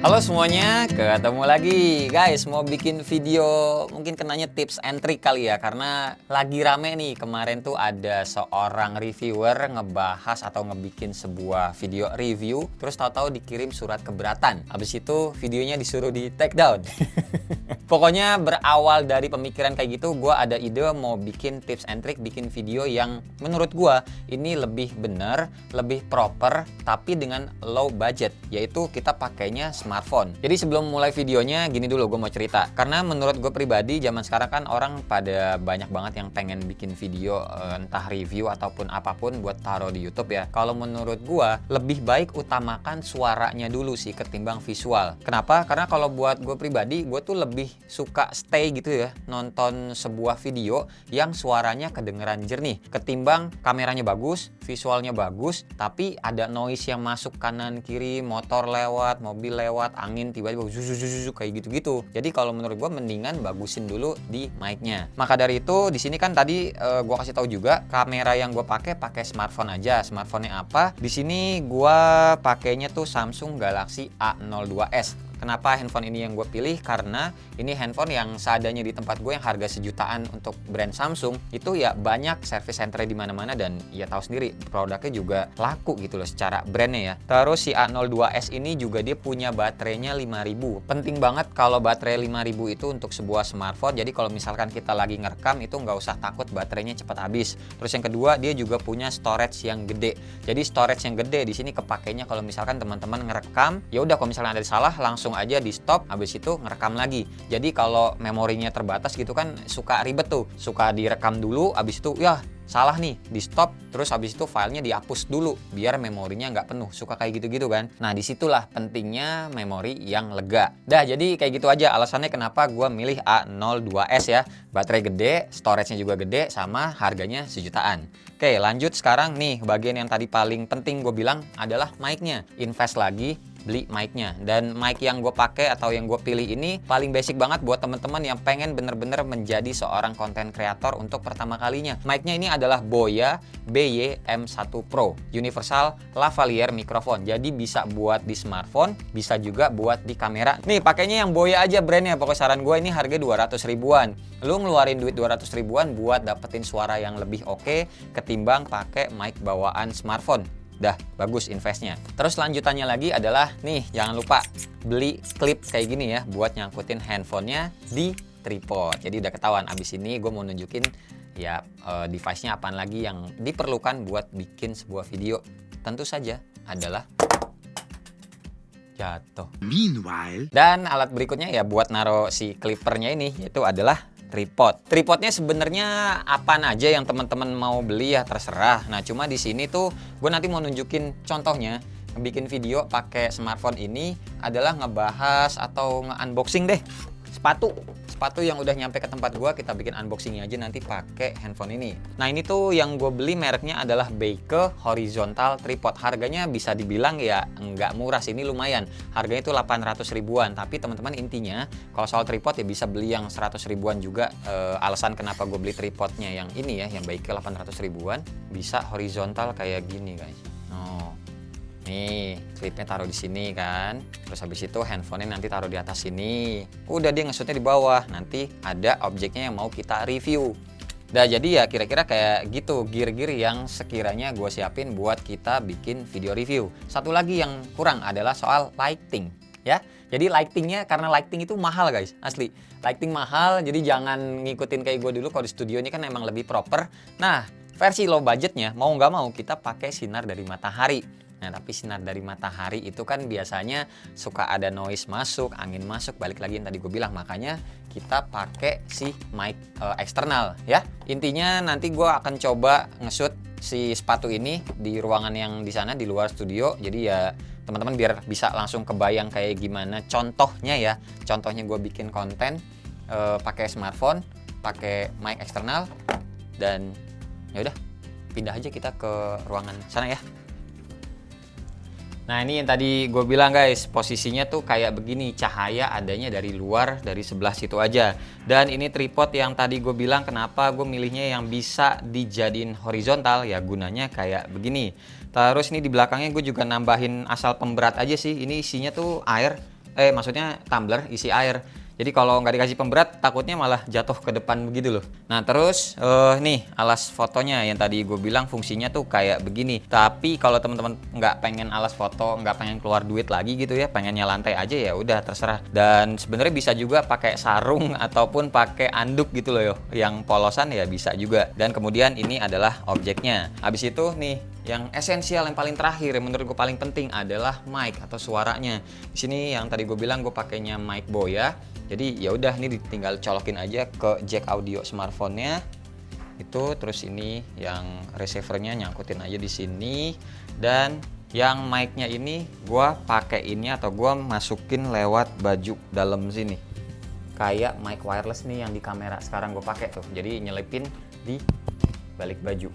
Halo semuanya, ketemu lagi guys. Mau bikin video mungkin kenanya tips and trick kali ya, karena lagi rame nih. Kemarin tuh ada seorang reviewer ngebahas atau ngebikin sebuah video review, terus tahu-tahu dikirim surat keberatan. Habis itu videonya disuruh di take down. Pokoknya berawal dari pemikiran kayak gitu, gue ada ide mau bikin tips and trick, bikin video yang menurut gue ini lebih bener, lebih proper, tapi dengan low budget, yaitu kita pakainya smartphone. Jadi sebelum mulai videonya, gini dulu gue mau cerita. Karena menurut gue pribadi, zaman sekarang kan orang pada banyak banget yang pengen bikin video, entah review ataupun apapun buat taruh di YouTube ya. Kalau menurut gue, lebih baik utamakan suaranya dulu sih ketimbang visual. Kenapa? Karena kalau buat gue pribadi, gue tuh lebih suka stay gitu ya, nonton sebuah video yang suaranya kedengeran jernih ketimbang kameranya bagus, visualnya bagus, tapi ada noise yang masuk kanan kiri, motor lewat, mobil lewat, angin tiba-tiba zuzu kayak gitu-gitu. Jadi kalau menurut gue mendingan bagusin dulu di mic-nya. Maka dari itu di sini kan tadi gue kasih tahu juga kamera yang gue pakai smartphone aja. Smartphone-nya apa? Di sini gue pakainya tuh Samsung Galaxy A02s. Kenapa handphone ini yang gue pilih? Karena ini handphone yang seadanya di tempat gue yang harga sejutaan untuk brand Samsung itu ya banyak service center di mana-mana, dan ya tahu sendiri produknya juga laku gitu loh secara brandnya ya. Terus si A02s ini juga dia punya baterainya 5000. Penting banget kalau baterai 5000 itu untuk sebuah smartphone. Jadi kalau misalkan kita lagi ngerekam itu nggak usah takut baterainya cepat habis. Terus yang kedua, dia juga punya storage yang gede. Jadi storage yang gede di sini kepakainya kalau misalkan teman-teman ngerekam, ya udah kalau misalnya ada salah langsung aja di stop, habis itu ngerekam lagi. Jadi kalau memorinya terbatas gitu kan suka ribet tuh, suka direkam dulu, habis itu ya salah nih di stop, terus habis itu filenya dihapus dulu biar memorinya nggak penuh, suka kayak gitu-gitu kan. Nah disitulah pentingnya memori yang lega. Dah, jadi kayak gitu aja alasannya kenapa gue milih A02s ya. Baterai gede, storage-nya juga gede, sama harganya sejutaan. Oke, lanjut sekarang nih bagian yang tadi paling penting gue bilang adalah mic-nya. Invest lagi beli mic-nya, dan mic yang gue pakai atau yang gue pilih ini paling basic banget buat teman-teman yang pengen bener-bener menjadi seorang content creator untuk pertama kalinya. Mic-nya ini adalah Boya BY-M1 Pro Universal Lavalier Microphone. Jadi bisa buat di smartphone, bisa juga buat di kamera. Nih pakainya yang Boya aja brandnya. Pokoknya saran gue ini harga 200 ribuan. Lu ngeluarin duit 200 ribuan buat dapetin suara yang lebih oke ketimbang pakai mic bawaan smartphone. Dah bagus investnya. Terus lanjutannya lagi adalah nih, jangan lupa beli klip kayak gini ya buat nyangkutin handphonenya di tripod. Jadi udah ketahuan. Abis ini gue mau nunjukin ya device-nya apaan lagi yang diperlukan buat bikin sebuah video. Tentu saja adalah jatuh. Meanwhile, dan alat berikutnya ya buat naro si clippernya ini, yaitu adalah tripod. Tripodnya sebenarnya apaan aja yang teman-teman mau beli ya terserah. Nah cuma di sini tuh gue nanti mau nunjukin contohnya. Bikin video pakai smartphone ini adalah ngebahas atau nge-unboxing deh sepatu yang udah nyampe ke tempat gue. Kita bikin unboxingnya aja nanti pakai handphone ini. Nah ini tuh yang gue beli mereknya adalah Beke Horizontal Tripod. Harganya bisa dibilang ya nggak murah sih, ini lumayan. Harganya itu 800 ribuan. Tapi teman-teman intinya kalau soal tripod ya bisa beli yang 100 ribuan juga. Alasan kenapa gue beli tripodnya yang ini ya, yang Beke 800 ribuan, bisa horizontal kayak gini guys. Nih, klipnya taruh di sini kan. Terus habis itu handphonenya nanti taruh di atas sini. Udah dia ngesutnya di bawah. Nanti ada objeknya yang mau kita review. Nah jadi ya kira-kira kayak gitu gear-gear yang sekiranya gue siapin buat kita bikin video review. Satu lagi yang kurang adalah soal lighting ya. Jadi lightingnya, karena lighting itu mahal guys, asli. Lighting mahal, jadi jangan ngikutin kayak gue dulu. Kalau di studio ini kan emang lebih proper. Nah versi low budgetnya mau nggak mau kita pakai sinar dari matahari. Nah tapi sinar dari matahari itu kan biasanya suka ada noise masuk, angin masuk, balik lagi yang tadi gue bilang. Makanya kita pakai si mic eksternal ya. Intinya nanti gue akan coba nge-shoot si sepatu ini di ruangan yang di sana, di luar studio. Jadi ya teman-teman biar bisa langsung kebayang kayak gimana contohnya ya. Contohnya gue bikin konten pakai smartphone, pakai mic eksternal, dan ya udah pindah aja kita ke ruangan sana ya. Nah ini yang tadi gue bilang guys, posisinya tuh kayak begini, cahaya adanya dari luar, dari sebelah situ aja. Dan ini tripod yang tadi gue bilang kenapa gue milihnya yang bisa dijadiin horizontal, ya gunanya kayak begini. Terus ini di belakangnya gue juga nambahin asal pemberat aja sih, ini isinya tuh air. maksudnya tumbler isi air. Jadi kalau nggak dikasih pemberat takutnya malah jatuh ke depan begitu loh. Nah terus nih alas fotonya yang tadi gue bilang fungsinya tuh kayak begini. Tapi kalau teman-teman nggak pengen alas foto, nggak pengen keluar duit lagi gitu ya, pengennya lantai aja ya udah terserah. Dan sebenarnya bisa juga pakai sarung ataupun pakai anduk gitu loh yo. Yang polosan ya bisa juga. Dan kemudian ini adalah objeknya. Habis itu nih yang esensial yang paling terakhir yang menurut gue paling penting adalah mic atau suaranya. Di sini yang tadi gue bilang gue pakainya mic Boya. Jadi ya udah ini tinggal colokin aja ke jack audio smartphone-nya. Itu terus ini yang receiver-nya nyangkutin aja di sini dan yang mic-nya ini gua pakeinnya atau gua masukin lewat baju dalam sini. Kayak mic wireless nih yang di kamera sekarang gue pakai tuh. Jadi nyelipin di balik baju.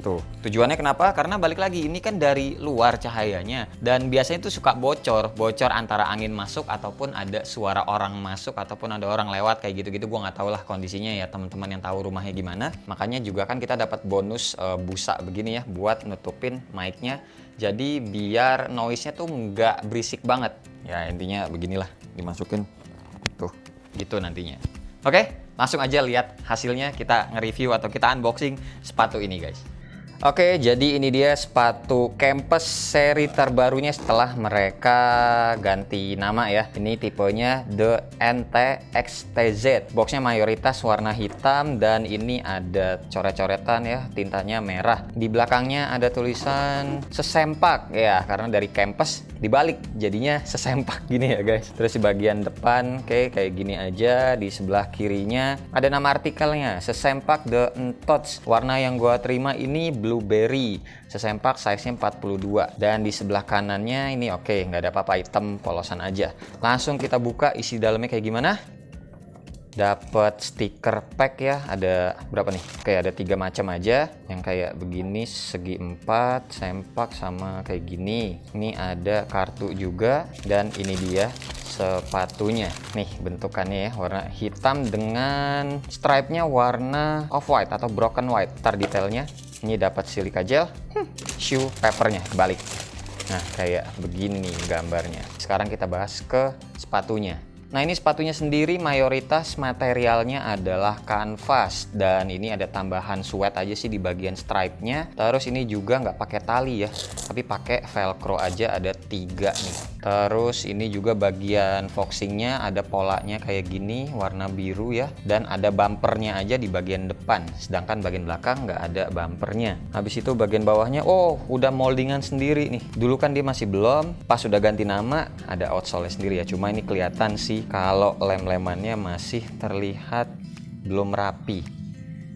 Tuh, tujuannya kenapa? Karena balik lagi ini kan dari luar cahayanya dan biasanya itu suka bocor antara angin masuk ataupun ada suara orang masuk ataupun ada orang lewat kayak gitu-gitu. Gua nggak tahu lah kondisinya ya teman-teman yang tahu rumahnya gimana. Makanya juga kan kita dapat bonus busa begini ya buat nutupin mic-nya. Jadi biar noise-nya tuh nggak berisik banget. Ya intinya beginilah dimasukin tuh gitu nantinya. Oke, langsung aja lihat hasilnya kita nge-review atau kita unboxing sepatu ini guys. Oke, jadi ini dia sepatu Campus seri terbarunya setelah mereka ganti nama ya. Ini tipenya The NT-XTZ. Boxnya mayoritas warna hitam dan ini ada coret-coretan ya, tintanya merah. Di belakangnya ada tulisan sesempak ya, karena dari Campus dibalik jadinya sesempak gini ya guys. Terus di bagian depan kayak gini aja. Di sebelah kirinya ada nama artikelnya, sesempak The Entots. Warna yang gua terima ini blueberry, sesempak size-nya 42 dan di sebelah kanannya ini oke, nggak ada apa-apa, hitam polosan aja. Langsung kita buka isi dalamnya kayak gimana. Dapat stiker pack ya, ada berapa nih? Oke, ada 3 macam aja, yang kayak begini segi 4, sempak sama kayak gini. Ini ada kartu juga dan ini dia sepatunya. Nih bentukannya ya, warna hitam dengan stripe-nya warna off-white atau broken white. Ntar detailnya. Ini dapat silika gel, shoe papernya kebalik. Nah kayak begini gambarnya. Sekarang kita bahas ke sepatunya. Nah ini sepatunya sendiri mayoritas materialnya adalah kanvas dan ini ada tambahan sweat aja sih di bagian stripe-nya. Terus ini juga nggak pakai tali ya, tapi pakai velcro aja, ada 3 nih. Terus ini juga bagian foxingnya ada polanya kayak gini warna biru ya, dan ada bumpernya aja di bagian depan, sedangkan bagian belakang nggak ada bumpernya. Habis itu bagian bawahnya udah moldingan sendiri nih. Dulu kan dia masih belum, pas udah ganti nama ada outsole sendiri ya, cuma ini kelihatan sih kalau lem-lemannya masih terlihat belum rapi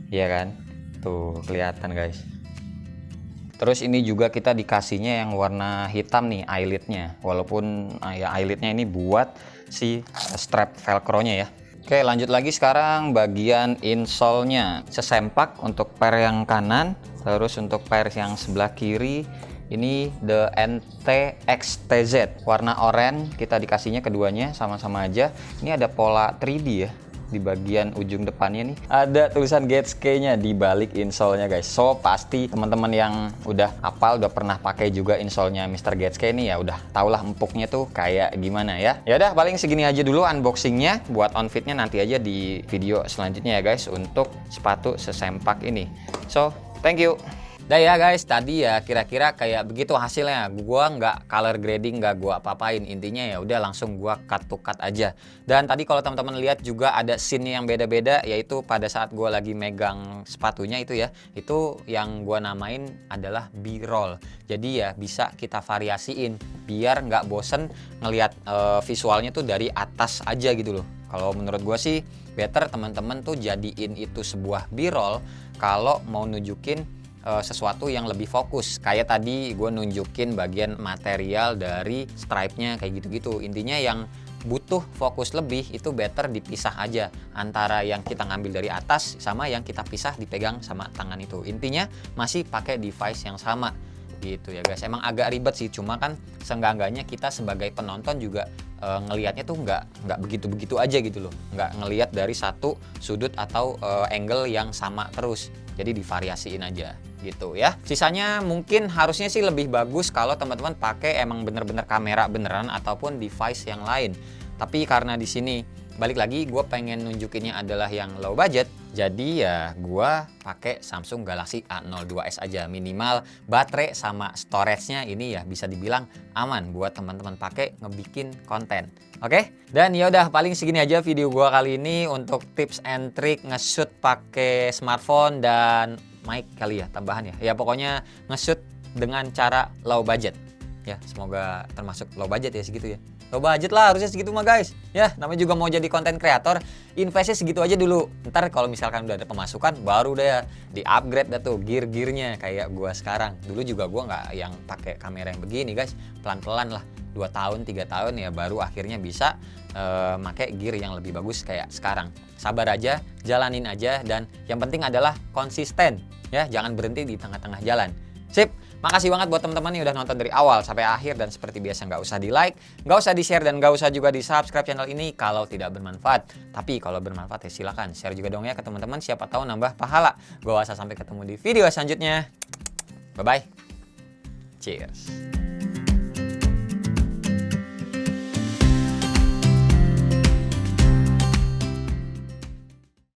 ya kan, tuh kelihatan guys. Terus ini juga kita dikasihnya yang warna hitam nih eyelidnya, walaupun ya eyelidnya ini buat si strap velcro-nya ya. Oke lanjut lagi sekarang bagian insole-nya, sesempak untuk pair yang kanan, terus untuk pair yang sebelah kiri ini The NT-XTZ warna oranye, kita dikasihnya keduanya sama-sama aja. Ini ada pola 3D ya. Di bagian ujung depannya nih ada tulisan GetSky-nya di balik insole-nya guys. So pasti teman-teman yang udah hafal, udah pernah pakai juga insole-nya Mr. GetSky ini ya udah tahulah empuknya tuh kayak gimana ya. Ya udah paling segini aja dulu unboxingnya. Buat on-fitnya nanti aja di video selanjutnya ya guys untuk sepatu sesempak ini. So thank you. Dah ya guys, tadi ya kira-kira kayak begitu hasilnya. Gua nggak color grading, nggak gua apa-apain. Intinya ya udah langsung gua cut to cut aja. Dan tadi kalau teman-teman lihat juga ada scene yang beda-beda, yaitu pada saat gua lagi megang sepatunya itu ya, itu yang gua namain adalah B-roll. Jadi ya bisa kita variasiin biar nggak bosen ngelihat visualnya tuh dari atas aja gitu loh. Kalau menurut gua sih better teman-teman tuh jadiin itu sebuah B-roll kalau mau nunjukin sesuatu yang lebih fokus. Kayak tadi gue nunjukin bagian material dari stripe-nya kayak gitu-gitu. Intinya yang butuh fokus lebih itu better dipisah aja antara yang kita ngambil dari atas sama yang kita pisah dipegang sama tangan itu. Intinya masih pakai device yang sama gitu ya guys. Emang agak ribet sih, cuma kan seenggak-enggaknya kita sebagai penonton juga ngelihatnya tuh nggak begitu-begitu aja gitu loh. Nggak ngelihat dari satu sudut atau angle yang sama terus. Jadi divariasiin aja. gitu ya. Sisanya mungkin harusnya sih lebih bagus kalau teman-teman pakai emang bener-bener kamera beneran ataupun device yang lain. Tapi karena di sini balik lagi gue pengen nunjukinnya adalah yang low budget, jadi ya gue pakai Samsung Galaxy A02s aja. Minimal baterai sama storage-nya ini ya bisa dibilang aman buat teman-teman pakai ngebikin konten. Oke? Dan ya udah paling segini aja video gue kali ini untuk tips and trick nge-shoot pakai smartphone dan mic kali ya tambahan ya. Ya pokoknya nge-shoot dengan cara low budget. Ya, semoga termasuk low budget ya segitu ya. Low budget lah harusnya segitu mah guys. Ya, namanya juga mau jadi konten kreator, investnya segitu aja dulu. Ntar kalau misalkan udah ada pemasukan, baru deh ya di-upgrade dah tuh gear-gearnya kayak gua sekarang. Dulu juga gua nggak yang pakai kamera yang begini guys. Pelan-pelan lah, 2 tahun, 3 tahun ya baru akhirnya bisa pakai gear yang lebih bagus kayak sekarang. Sabar aja, jalanin aja, dan yang penting adalah konsisten. Ya, jangan berhenti di tengah-tengah jalan. Sip. Makasih banget buat teman-teman yang udah nonton dari awal sampai akhir, dan seperti biasa nggak usah di like, nggak usah di share, dan nggak usah juga di subscribe channel ini kalau tidak bermanfaat. Tapi kalau bermanfaat ya silakan share juga dong ya ke teman-teman, siapa tahu nambah pahala. Gua Wasa, sampai ketemu di video selanjutnya. Bye bye. Cheers.